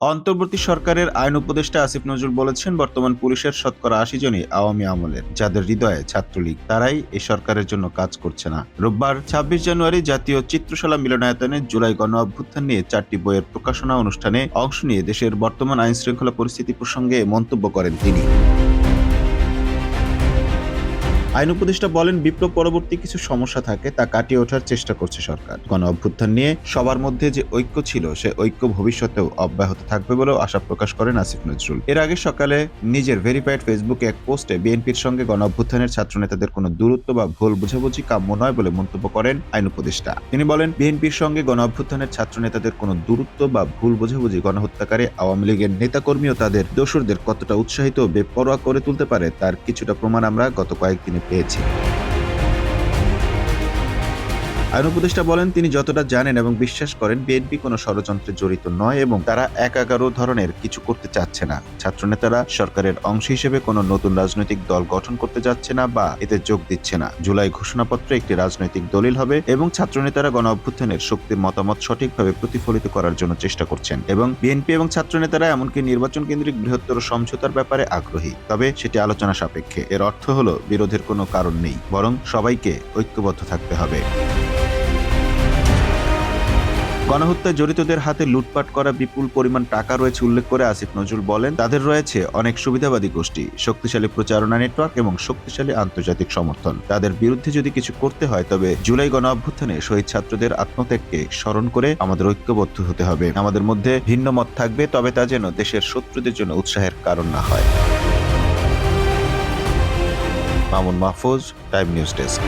অন্তর্বর্তী সরকারের আইন উপদেষ্টা আসিফ নজরুল বলেছেন, বর্তমান পুলিশের শতকরা ৮০ জনই আওয়ামী আমলের, যাদের হৃদয়ে ছাত্রলীগ, তারাই এই সরকারের জন্য কাজ করছে না। রোববার ২৬ জানুয়ারি জাতীয় চিত্রশালা মিলনায়তনে জুলাই গণ অভ্যুত্থান নিয়ে ৪টি বইয়ের প্রকাশনা অনুষ্ঠানে অংশ নিয়ে দেশের বর্তমান আইন শৃঙ্খলা পরিস্থিতি প্রসঙ্গে মন্তব্য করেন তিনি। আইন উপদেষ্টা বলেন, বিপ্লব পরবর্তী কিছু সমস্যা থাকে, তা কাটিয়ে ওঠার চেষ্টা করছে সরকার। গণ অভ্যুত্থান নিয়ে সবার মধ্যে যে ঐক্য ছিল, সে ঐক্য ভবিষ্যতেও অব্যাহত থাকবে বলেও আশা প্রকাশ করেন আসিফ নজরুল। এর আগে সকালে নিজের ভেরিফাইড ফেসবুকে এক পোস্টে বিএনপির সঙ্গে গণ অভ্যুত্থানের ছাত্রনেতাদের কোনো দূরত্ব বা ভুল বোঝাবুঝি কাম্য নয় বলে মন্তব্য করেন আইন উপদেষ্টা। তিনি বলেন, বিএনপির সঙ্গে গণ অভ্যুত্থানের ছাত্রনেতাদের কোনো দূরত্ব বা ভুল বোঝাবুঝি গণহত্যাকারী আওয়ামী লীগের নেতাকর্মী ও তাদের দোসরদের কতটা উৎসাহিত ও বেপরোয়া করে তুলতে পারে, তার কিছুটা প্রমাণ আমরা গত কয়েকদিনে পেয়েছি। আইন উপদেষ্টা বলেন, তিনি যতটা জানেন এবং বিশ্বাস করেন, বিএনপি কোনো ষড়যন্ত্রে জড়িত নয় এবং তারা একাগারো ধরনের কিছু করতে চাচ্ছে না। ছাত্রনেতারা সরকারের অংশ হিসেবে কোনো নতুন রাজনৈতিক দল গঠন করতে যাচ্ছে না বা এতে যোগ দিচ্ছে না। জুলাই ঘোষণাপত্র একটি রাজনৈতিক দলিল হবে এবং ছাত্রনেতারা গণ অভ্যুত্থানের শক্তির মতামত সঠিকভাবে প্রতিফলিত করার জন্য চেষ্টা করছেন এবং বিএনপি এবং ছাত্রনেতারা এমনকি নির্বাচন কেন্দ্রিক বৃহত্তর সমঝোতার ব্যাপারে আগ্রহী, তবে সেটি আলোচনা সাপেক্ষে। এর অর্থ হলো বিরোধের কোনো কারণ নেই, বরং সবাইকে ঐক্যবদ্ধ থাকতে হবে। গণহত্যায় জড়িতদের হাতে লুটপাট করা বিপুল পরিমাণ টাকা রয়েছে উল্লেখ করে আসিফ নজরুল বলেন, তাদের রয়েছে অনেক সুবিধাবাদী গোষ্ঠী, শক্তিশালী প্রচারণা নেটওয়ার্ক এবং শক্তিশালী আন্তর্জাতিক সমর্থন। তাদের বিরুদ্ধে যদি কিছু করতে হয়, তবে জুলাই গণ অভ্যুত্থানে শহীদ ছাত্রদের আত্মত্যাগকে স্মরণ করে আমাদের ঐক্যবদ্ধ হতে হবে। আমাদের মধ্যে ভিন্ন মত থাকবে, তবে তা যেন দেশের শত্রুদের জন্য উৎসাহের কারণ না হয়। Mamun Mahfuz, time news desk.